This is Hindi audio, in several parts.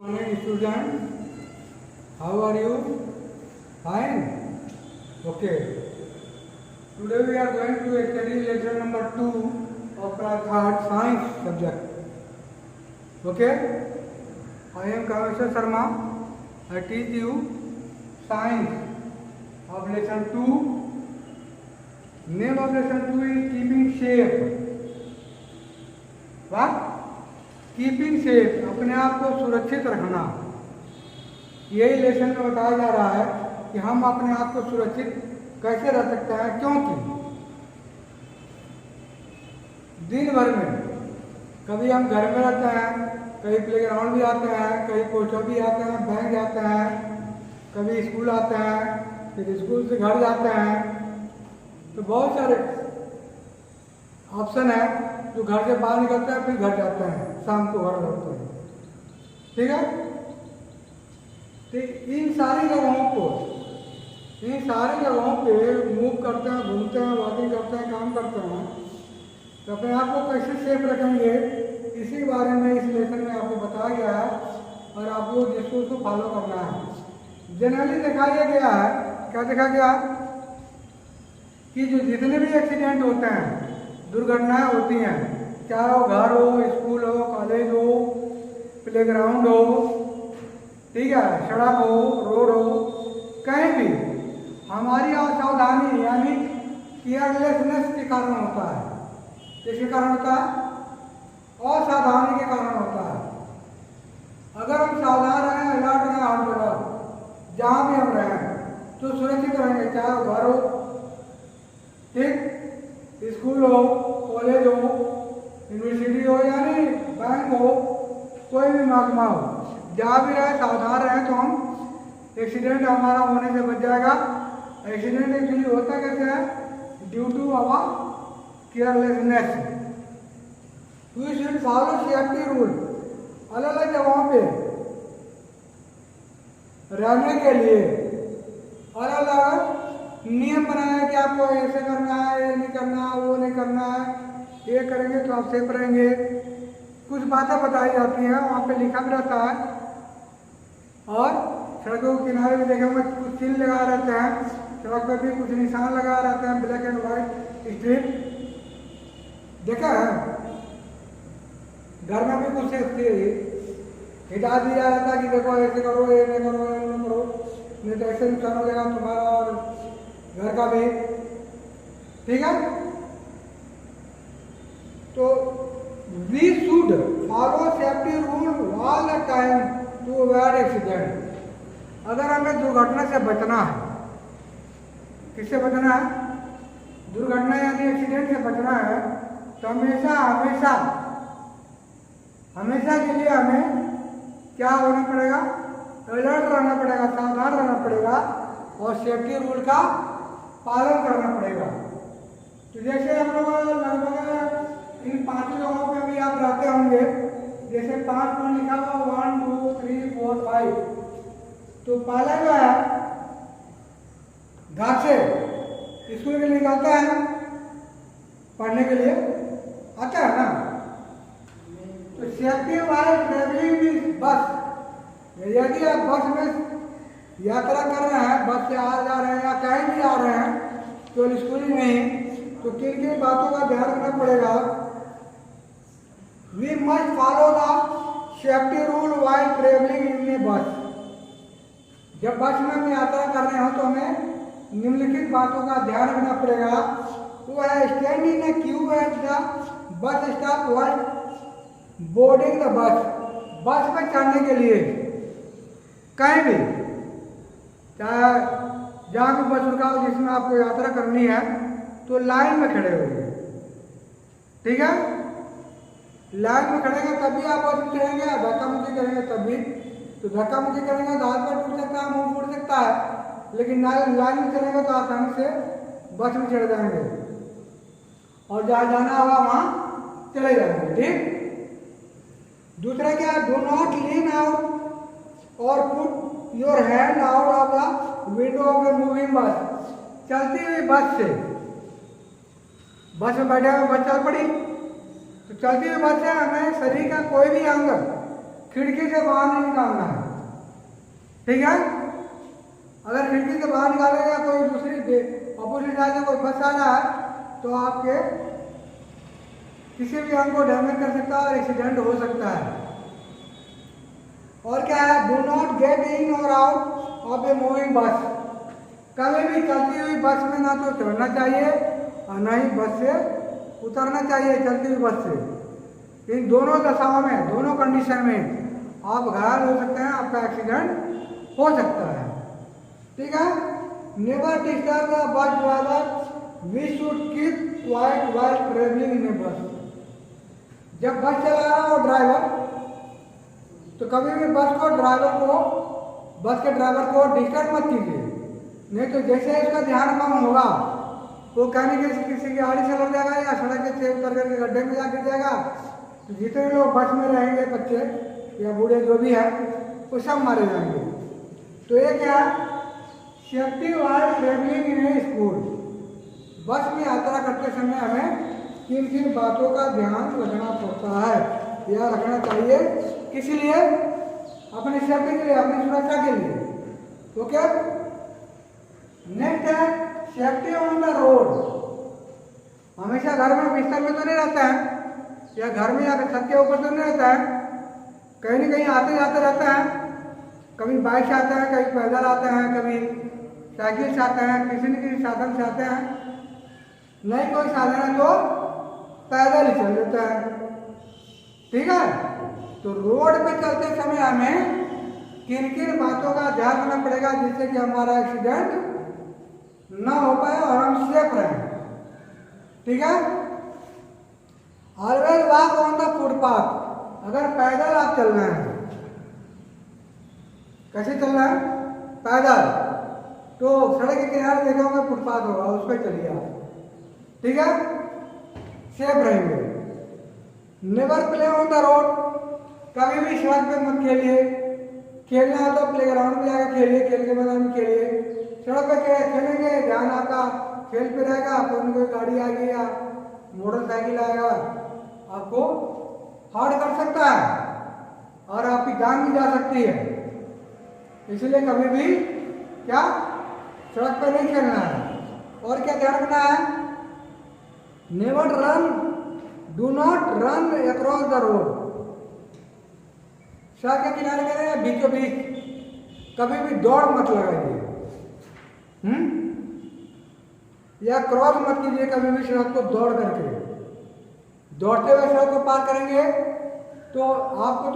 Morning student, how are you? Fine? Okay. Today we are going to study lesson number 2 of our third science subject. Okay? I am Kaveshwar Sharma. I teach you science of lesson 2. Name of lesson 2 is keeping shape. What? Keeping safe, अपने आप को सुरक्षित रखना। यही लेसन में बताया जा रहा है कि हम अपने आप को सुरक्षित कैसे रख सकते हैं, क्योंकि दिन भर में कभी हम घर में रहते हैं, कहीं प्लेग्राउंड भी आते हैं, कहीं पोस्टर भी आते हैं, बैंक जाते हैं, कभी स्कूल आते हैं, फिर स्कूल से घर जाते हैं। तो बहुत सारे ऑप्शन है जो घर से बाहर निकलते हैं, फिर घर जाते हैं, शाम को घर लौटते हैं। ठीक है? तो इन सारी जगहों पे मूव करते हैं, घूमते हैं, वॉकिंग करते हैं, काम करते हैं, तो अपने आप को कैसे सेफ रखेंगे, इसी बारे में इस लेसन में आपको बताया गया है और आप लोग जिसको उसको फॉलो करना है। जनरली दिखाया गया है, क्या देखा गया कि जो जितने भी एक्सीडेंट होते हैं, दुर्घटनाएं होती हैं, चाहे वो घर हो, स्कूल हो, कॉलेज हो, प्लेग्राउंड हो, ठीक है, सड़क हो, रोड हो, कहीं भी हमारी असावधानी यानी केयरलेसनेस के कारण होता है। किसके कारण होता है? असावधानी के कारण होता है। अगर हम सावधान रहें, अलर्ट रहें, हर जगह जहाँ भी हम रहें तो सुरक्षित रहेंगे, चाहे वो घर हो, ठीक, स्कूल हो, कॉलेज हो, यूनिवर्सिटी हो, यानी बैंक हो, कोई भी महकमा हो, जहाँ भी रहे सावधान रहे तो हम एक्सीडेंट हमारा होने से बच जाएगा। एक्सीडेंट एक्चुअली होता कैसे है? Due to our carelessness. We should follow safety rule. अलग अलग जगहों पे रहने के लिए अलग अलग नियम बनाया है कि आपको ऐसे करना है, ये नहीं करना, वो नहीं करना है, ये करेंगे तो आप सेफ रहेंगे। कुछ बातें बताई जाती हैं, वहाँ पे लिखा भी रहता है। और सड़कों के किनारे भी देखेंगे कुछ चिन्ह लगा रहते हैं, सड़क पर भी कुछ निशान लगा रहते हैं, ब्लैक एंड व्हाइट स्ट्रिप देखा है। घर में भी कुछ हिटा दिया जाता है कि देखो ऐसे करो, ये नहीं करो, ये नहीं करो, नहीं तो ऐसे नुकसान हो जाएगा तुम्हारा और घर का भी। ठीक है? तो we should follow safety rule all the time to avoid accident. अगर हमें दुर्घटना से बचना है, किससे बचना है? दुर्घटना यानी एक्सीडेंट से बचना है, तो हमेशा के लिए हमें क्या होना पड़ेगा? अलर्ट रहना पड़ेगा, सावधान रहना पड़ेगा और सेफ्टी रूल का पालन करना पड़ेगा। तो जैसे हम लोग लगभग इन 5 जगहों पे भी आप रहते होंगे, जैसे 5 पर लिखा हुआ 1 2 3 4 5। तो पहला जो है घर से स्कूल के लिए निकलता है, पढ़ने के लिए आता है ना। तो सेफ्टी वाले ट्रेवलिंग बस, यदि आप बस में यात्रा कर रहे हैं, बस से आ जा रहे हैं या कहीं भी आ रहे हैं, तो स्कूल में, तो किन किन बातों का ध्यान रखना पड़ेगा? We must follow the safety rule while travelling in a bus. जब बस में हम यात्रा कर रहे हो तो हमें निम्नलिखित बातों का ध्यान रखना पड़ेगा। वो है stand in A Q at the bus stop while boarding the bus. बस में चढ़ने के लिए कहीं भी, चाहे जहाँ भी बस रुका हो जिसमें आपको यात्रा करनी है, तो लाइन में खड़े होइए। ठीक है? लाइन में खड़ेंगे तभी आप बस में चढ़ेंगे, धक्का मुक्की करेंगे तब भी। तो धक्का मुक्की करेंगे तो हाथ पर टूट सकता है, मुंह फूट सकता है, लेकिन लाइन में चलेंगे तो आसानी से बस में चढ़ जाएंगे और जहाँ जाना होगा वहाँ चले जाएंगे। ठीक? दूसरा क्या? डू नॉट लीन आउट और put your hand out of the window of a moving बस। चलती हुई बस से, बस में बैठे हुए बस चल पड़ी, तो चलती हुई बस से हमें शरीर का कोई भी अंग खिड़की से बाहर नहीं निकालना है, ठीक है। अगर खिड़की से बाहर निकालेगा कोई दूसरी अपोजिट साइड से कोई बस आ रहा है तो आपके किसी भी अंग को डैमेज कर सकता है और एक्सीडेंट हो सकता है। और क्या है, डू नॉट गेट इन और आउट ऑफ ए मूविंग बस। कभी भी चलती हुई बस में ना तो चढ़ना चाहिए और ना ही बस से उतरना चाहिए। चलती हुई बस से इन दोनों दशाओं में, दोनों कंडीशन में आप घायल हो सकते हैं, आपका एक्सीडेंट हो सकता है, ठीक है। Never disturb the bus driver, we should keep quiet while travelling in a bus. जब बस चला रहा हो ड्राइवर तो कभी भी बस के ड्राइवर को डिस्टर्ब मत कीजिए, नहीं तो जैसे उसका ध्यान कम होगा वो कहने के किसी की गाड़ी से लग जाएगा या सड़क से उतर करके गड्ढे में जा गिर जाएगा। तो जितने लोग बस में रहेंगे, बच्चे या बूढ़े जो भी है, वो सब मारे जाएंगे। तो ये क्या, safety while travelling in A school. बस में यात्रा करते समय हमें किन किन बातों का ध्यान रखना पड़ता है या रखना चाहिए, किस लिए, अपनी सेफ्टी के लिए, अपनी सुरक्षा के लिए। ओके, नेक्स्ट है सेफ्टी ऑन द रोड। हमेशा घर में बिस्तर में तो नहीं रहता है या घर में या छत के ऊपर तो नहीं रहता है, कहीं ना कहीं आते जाते रहता है। कभी बाइक से आते हैं, कभी पैदल आते हैं, कभी साइकिल से आते हैं, किसी न किसी साधन से आते हैं। नहीं कोई साधन है तो पैदल ही चल देता है, ठीक है। तो रोड पे चलते समय हमें किन किन बातों का ध्यान रखना पड़ेगा जिससे कि हमारा एक्सीडेंट ना हो पाए और हम सेफ रहें, ठीक है। Always walk on the footpath. अगर पैदल आप चल रहे हैं, कैसे चल रहे हैं, पैदल, तो सड़क के किनारे देखा होगा फुटपाथ होगा, उस पर चलिए आप, ठीक है, सेफ रहेंगे। Never play on the road. कभी भी सड़क पे मत खेलिए। खेलना है तो प्ले ग्राउंड में जाकर खेलिए, खेल के मैदान में खेलिए। सड़क पे खेलेंगे, ध्यान आपका खेल पे रहेगा, कोई गाड़ी आ गई या मोटरसाइकिल आएगा, आपको हार्ट कर सकता है और आपकी जान भी जा सकती है। इसलिए कभी भी क्या, सड़क पर नहीं खेलना है। और क्या ध्यान रखना है, never run, do not run across the road. सड़क के किनारे करें बीचों बीच कभी भी दौड़ मत लगाइए, या क्रॉस मत कीजिए कभी भी सड़क को दौड़ करके। दौड़ते हुए सड़क को पार करेंगे तो आपको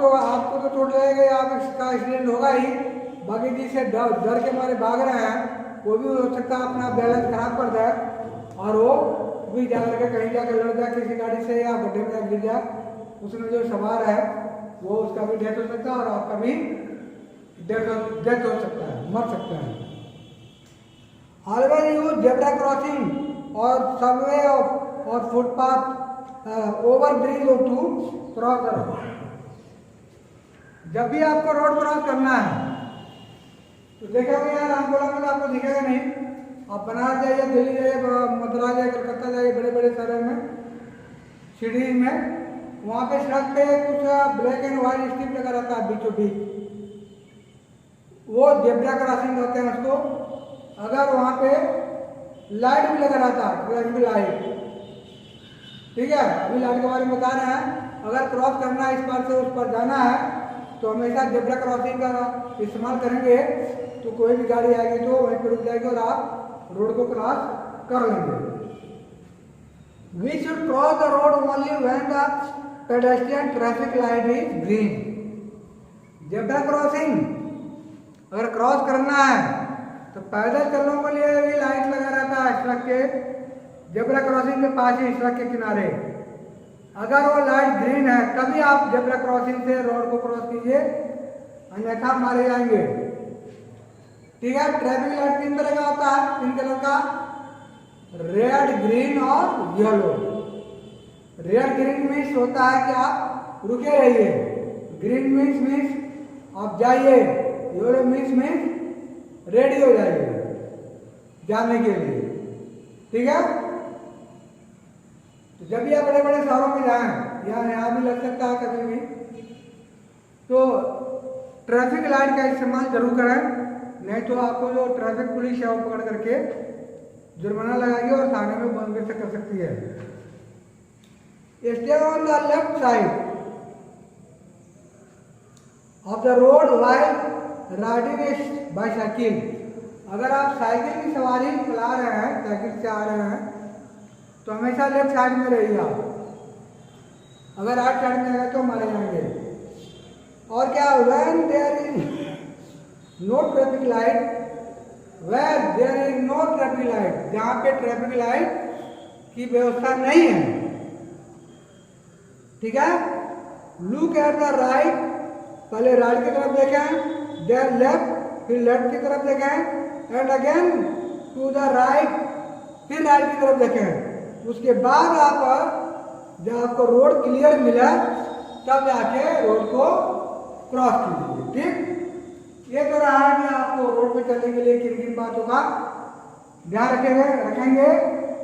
तो चोट लगेगा या आपका एक्सीडेंट होगा ही। बाकी जिसे डर के मारे भाग रहे हैं वो भी हो सकता है अपना बैलेंस खराब कर जाए और वो भी जाकर के कहीं जाकर लड़ जाए किसी गाड़ी से या गड्ढे में गिर जाए। उसमें जो सवार है वो उसका भी डेथ हो सकता है और आपका भी डेथ हो सकता है, मर सकता है। ऑलवेज यूज जेब्रा क्रॉसिंग और सबवे और footpath over bridge to cross the road. जब भी आपको रोड क्रॉस करना है तो देखोगे यार, आंदोलन में आपको दिखेगा नहीं। आप बनारस जाइए, दिल्ली जाइए, मद्रास जाइए, कलकत्ता जाइए, बड़े बड़े शहरों में, सिटीज में, वहाँ पे सड़क पे कुछ ब्लैक एंड व्हाइट स्ट्रिप लगा रहता है बीचों बीच, वो जेब्रा क्रॉसिंग कहते हैं उसको। अगर वहाँ पे लाइट भी लगा रहता है, ट्रैफिक लाइट, ठीक है, अभी लाइट के बारे में बता रहे हैं। अगर क्रॉस करना है, इस पार से उस पर जाना है, तो हमेशा जेब्रा क्रॉसिंग का इस्तेमाल करेंगे तो कोई भी गाड़ी आएगी तो वहीं पर रुक जाएगी और आप रोड को क्रॉस कर लेंगे। We should cross the road only when the pedestrian traffic light is green. Zebra crossing अगर क्रॉस करना है तो पैदल चलने के लिए भी लाइट लगा रहता है सड़क के, जेब्रा क्रॉसिंग के पास ही, सड़क के किनारे। अगर वो लाइट ग्रीन है तभी आप जेब्रा क्रॉसिंग से रोड को क्रॉस कीजिए, अन्यथा मारे जाएंगे, ठीक है। ट्रैफिक लाइट 3 तरह का होता है, 3 कलर का, रेड, ग्रीन और येलो। रेड ग्रीन मीन्स होता है कि आप रुके रहिए, ग्रीन मीन्स आप जाइए, येलो मीन्स रेडी हो जाइए जाने के लिए, ठीक है। तो जब भी आप बड़े बड़े शहरों में जाएं, यहाँ भी लग सकता है कभी भी, तो ट्रैफिक लाइट का इस्तेमाल जरूर करें, नहीं तो आपको जो ट्रैफिक पुलिस है वो पकड़ करके जुर्माना लगाएगी और थाने में बंद भी कर सकती है। Stay on the left side of the road while riding bicycle. अगर आप साइकिल की सवारी चला रहे हैं, साइकिल से आ रहे हैं, तो हमेशा लेफ्ट साइड में रहिए आप। अगर राइट साइड में गए तो मारे जाएंगे। और क्या, when there is no traffic light, where there is no traffic light, जहाँ पे ट्रैफिक लाइट की व्यवस्था नहीं है, ठीक है। लुक एट द राइट, पहले राइट की तरफ देखें, देयर लेफ्ट, फिर लेफ्ट की तरफ देखें, and again to the right, फिर राइट की तरफ देखें। उसके बाद आप जब आपको रोड क्लियर मिला तब जाके रोड को क्रॉस कीजिए, ठीक। ये तो रहा है कि आपको रोड पे चलने के लिए किन किन बातों का ध्यान रखेंगे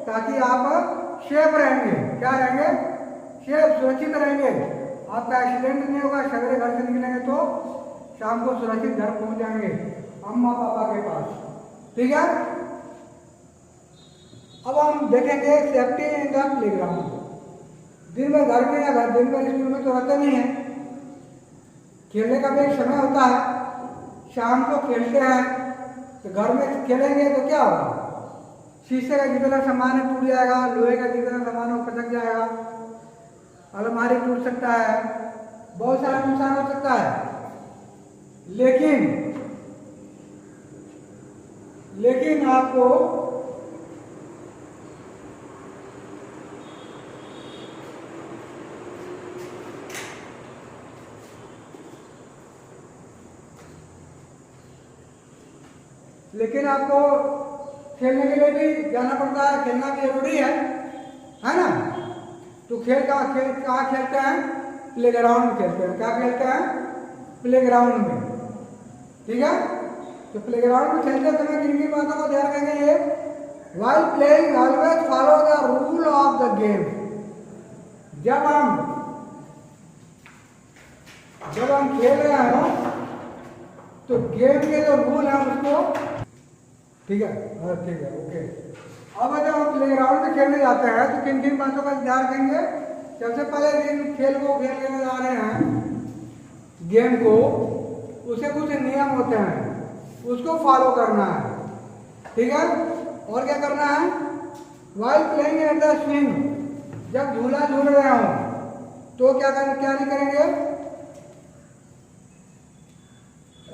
ताकि आप सेफ रहेंगे। क्या रहेंगे? सेफ, सुरक्षित रहेंगे। आपका एक्सीडेंट नहीं होगा। सवेरे घर से निकलेंगे तो शाम को सुरक्षित घर पहुंच जाएंगे अम्मा पापा के पास, ठीक है। अब हम देखेंगे सेफ्टी इन द प्लेग्राउंड। दिन में घर में या दिन में स्कूल में तो रहते नहीं है, खेलने का भी एक समय होता है। शाम को खेलते हैं तो घर में खेलेंगे तो क्या होगा, शीशे का जितना सामान है टूट जाएगा, लोहे का जितना सामान है वो पटक जाएगा, अलमारी टूट सकता है, बहुत सारा नुकसान हो सकता है। लेकिन आपको खेलने के लिए भी जाना पड़ता है, खेलना भी जरूरी है ना। तो कहाँ खेलते हैं? प्लेग्राउंड में खेलते हैं। क्या खेलते हैं? प्लेग्राउंड में, ठीक है। तो प्लेग्राउंड में खेलते समय किन किन बातों को ध्यान रखेंगे? While playing always follow the rule of the game. जब हम खेल रहे हैं तो गेम के जो रूल है उसको, ठीक है, ठीक है, ओके। अब जब हम प्लेग्राउंड में खेलने जाते हैं तो किन किन बातों का ध्यान रखेंगे? सबसे पहले जिन खेल को खेलने जा रहे हैं, गेम को, उसे कुछ नियम होते हैं, उसको फॉलो करना है, ठीक है। और क्या करना है? While playing at the swing, जब झूला झूल रहे हो तो क्या नहीं करेंगे?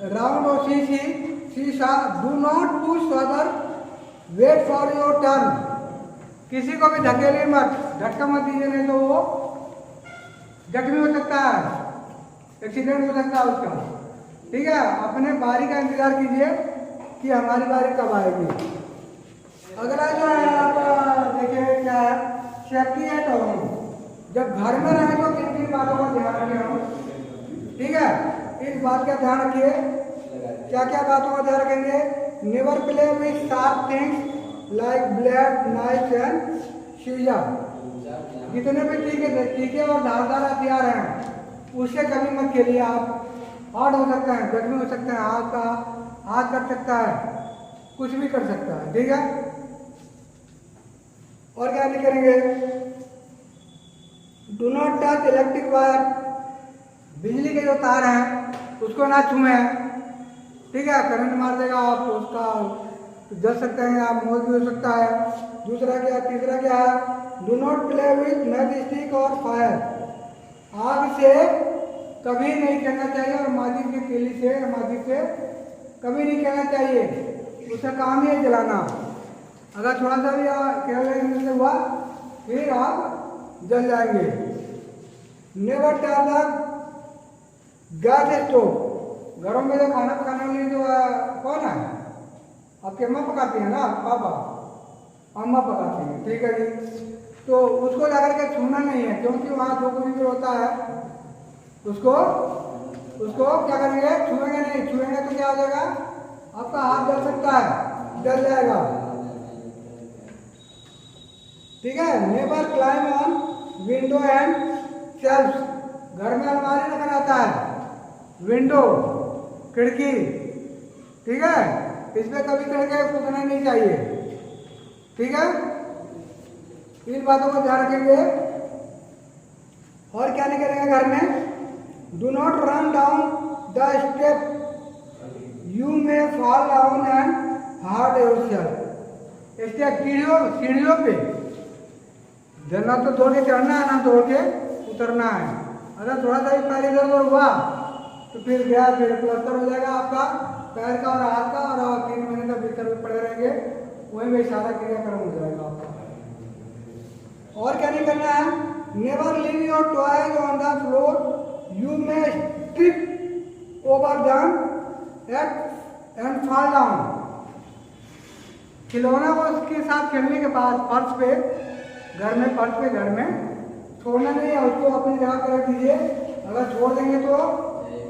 राउंड और शीशा, do not push further, wait for your turn. किसी को भी धकेलिए मत, झटका मत दीजिए, नहीं तो वो जख्मी हो सकता है, एक्सीडेंट हो सकता है उसका, ठीक है। अपने बारी का इंतजार कीजिए कि हमारी बारी कब आएगी। अगला जो है आप देखिए क्या है, सेफ्टी एट होम। जब घर में रहें तो किन किन बातों का ध्यान रखें हम, ठीक है। इस बात का ध्यान रखिए। क्या क्या बातों का ध्यान रखेंगे? Never play with sharp things like blade, knife and seizure. जितने भी तीखे और धारदार हथियार हैं उससे कभी मत खेलिए आप। हार्ड हो सकता है, जख्मी हो सकता है, हाथ कट सकता है, कुछ भी कर सकता है, ठीक है। और क्या नहीं करेंगे? Do not touch electric wire, बिजली के जो तार हैं उसको ना छुएं, ठीक है। करंट मार देगा आप, उसका जल सकते हैं, आप मौत भी हो सकता है। तीसरा क्या है? Do not play with match stick और फायर। आग से कभी नहीं खेलना चाहिए और माचिस की तीली से, माचिस से कभी नहीं खेलना चाहिए, उसका काम ही है जलाना। अगर थोड़ा सा भी खेलने से हुआ फिर आप जल जाएंगे। Never turn the gas stove. घरों में जो खाना पकाने वाली जो कौन है? आपकी अम्मा पकाती है ना, पापा, अम्मा पकाती है, ठीक है जी। तो उसको जाकर के छूना नहीं है, क्योंकि वहाँ जो कुछ भी होता है उसको क्या करेंगे? छुएंगे नहीं। छुएंगे तो क्या हो जाएगा? आपका हाथ जल सकता है, जल जाएगा, ठीक है। Never climb on window and shelves. घर में अलमारी रखा रहता है, विंडो, खिड़की, ठीक है, इस पे कभी चढ़ के कूदना नहीं चाहिए, ठीक है। इन बातों को ध्यान रखेंगे। और क्या नहीं करेंगे घर में, do not run down the step, you may fall down and heart yourself. Step सीढ़ियों पे ना तो दौड़ के चढ़ना है ना दौड़ के उतरना है। अगर थोड़ा सा भी पैर इधर उधर हुआ तो फिर गया, फिर प्लास्टर हो जाएगा आपका पैर का और हाथ का, और आप 3 महीने तक भीतर में पड़े रहेंगे, वहीं में सारा क्रियाक्रम हो जाएगा आपका। और क्या नहीं करना है, never leave your toys on the floor, you may trip over them and fall down. खिलौना को उसके साथ खेलने के बाद फर्श पे घर में छोड़ना नहीं है, उसको अपनी जगह पर रख दीजिए। अगर छोड़ देंगे तो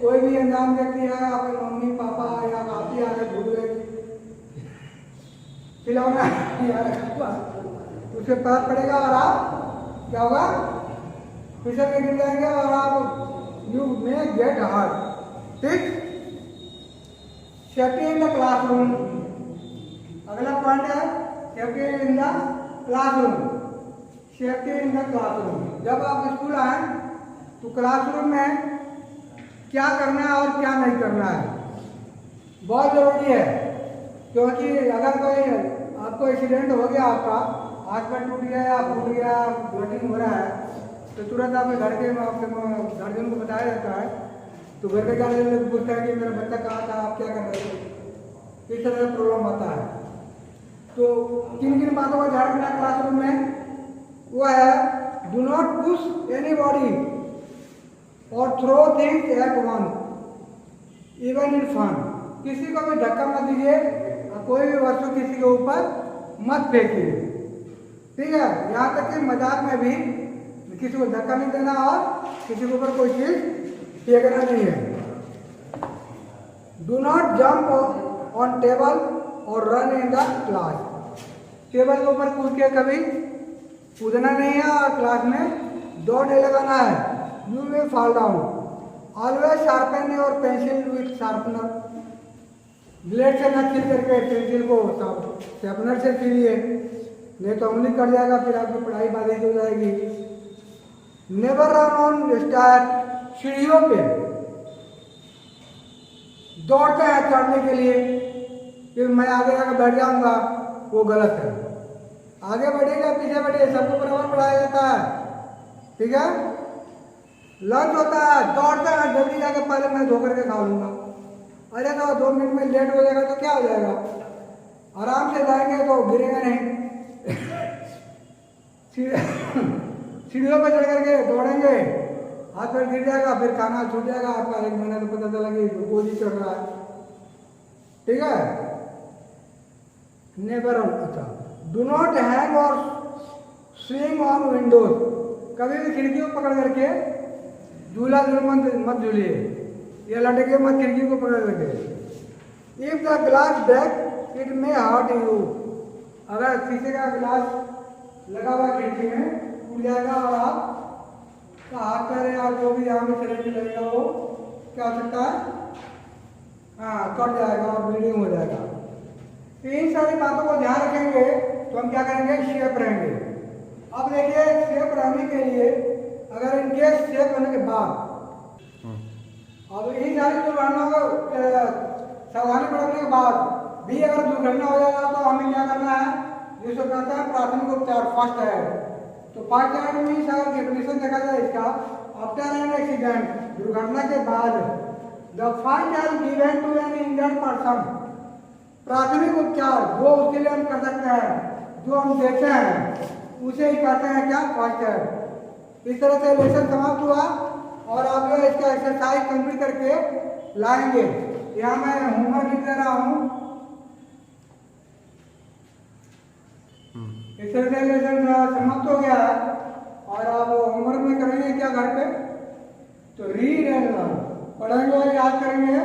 कोई भी अनजान व्यक्ति है, आपके मम्मी पापा या आपी आ गए भूल गए खिलौना उसके पैर पड़ेगा और आप क्या होगा, फिसल के गिर जाएंगे और आप यू मे गेट हर्ट, ठीक। सेफ्टी इन द क्लासरूम, अगला पॉइंट है safety in the classroom. Safety in the classroom, जब आप स्कूल आए तो क्लासरूम में क्या करना है और क्या नहीं करना है बहुत ज़रूरी है। क्योंकि अगर कोई आपको एक्सीडेंट हो गया, आपका हाथ पैर टूट गया या फूट गया, ब्लडिंग हो रहा है, तो तुरंत आपके घर के गार्जियन को बताया जाता है। तो घर के गार्जियन पूछता है कि मेरा बच्चा कहाँ था, आप क्या कर रहे थे, इस तरह का प्रॉब्लम आता है। तो किन किन बातों का ध्यान रखना क्लासरूम में, वो है डू नॉट पुश एनीबॉडी और throw things at one even in fun. किसी को भी धक्का मत दीजिए और कोई भी वस्तु किसी के ऊपर मत फेंकिए, ठीक है। यहाँ तक कि मजाक में भी किसी को धक्का नहीं देना और किसी के ऊपर कोई चीज फेंकना नहीं है। Do not jump on table और run in the class, table के ऊपर कूद के कभी कूदना नहीं है और क्लास में दौड़ नहीं लगाना है, you will fall down. Always sharpen your pencil with sharpener, blade से न छील करके पेंसिल को शार्पनर से छीलिए, नहीं तो उंगली कट जाएगा, फिर आपकी पढ़ाई बाधित हो जाएगी। नेवर रन ऑन स्टार, सीढ़ियों पे दौड़ते हैं चढ़ने के लिए, फिर मैं आगे जाकर बैठ जाऊंगा, वो गलत है। आगे बढ़ेगा पीछे बढ़िए, सबको बराबर पढ़ाया जाता है, ठीक है। लंच होता है, दौड़ते हैं, जल्दी जाके पहले मैं धो करके खा लूंगा। अरे तो 2 मिनट में लेट हो जाएगा तो क्या हो जाएगा, आराम से जाएंगे तो गिरेगा नहीं सीढ़ियों पर चढ़ करके दौड़ेंगे, हाथ पैर गिर जाएगा, फिर खाना छूट जाएगा आपका, 1 महीना तो पता चला कि ग्लूकोज ही चढ़ रहा है, ठीक है। नेवर, अच्छा, डू नॉट हैंग और स्विंग ऑन विंडोज, कभी भी खिड़की को पकड़ करके झूला मत झूलिए, या लटके मत खिड़की को पकड़ करके। If the glass break it may hurt you, अगर शीशे का गिलास लगा हुआ खिड़की में टूट जाएगा और आप का हाथ पैर या जो भी यहाँ में करंट लगेगा वो क्या हो सकता है, हाँ, कट जाएगा और ब्लीडिंग हो जाएगा। तो इन सारी बातों को ध्यान रखेंगे तो हम क्या करेंगे, सेफ रहेंगे। अब देखिए सेफ रहने के लिए अगर इनके सेफ होने के बाद अब इन सारी दुर्घटनाओं को सावधानी बरतने के बाद भी अगर दुर्घटना हो जाएगा तो हमें क्या करना है, जिसको कहते हैं प्राथमिक उपचार, फर्स्ट एड। तो फर्स्ट एड में अगर डेफिनेशन देखा जाए इसका, आफ्टर एन एक्सीडेंट, दुर्घटना के बाद, the first aid given to an injured person, प्राथमिक उपचार जो उसके लिए हम कर सकते हैं, जो हम देते हैं उसे ही कहते हैं क्या, फर्स्ट एड। इस तरह से लेसन समाप्त हुआ और आप जो इसका एक्सरसाइज कंप्लीट करके लाएंगे। यहाँ मैं होमवर्क लिख दे रहा हूँ, एक्सरसाइज लेसन समाप्त हो गया है और आप होमवर्क में करेंगे क्या घर पे, तो रीड एंड लर्न, पढ़ेंगे और याद करेंगे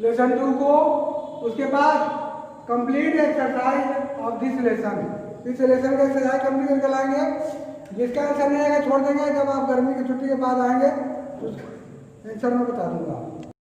लेसन 2 को। उसके बाद complete exercise of this lesson, इस लेसन का एक्सरसाइज कंप्लीट करके लाएंगे। जिसका आंसर नहीं आएगा छोड़ देंगे, जब आप गर्मी की छुट्टी के बाद आएंगे तो आंसर मैं बता दूंगा।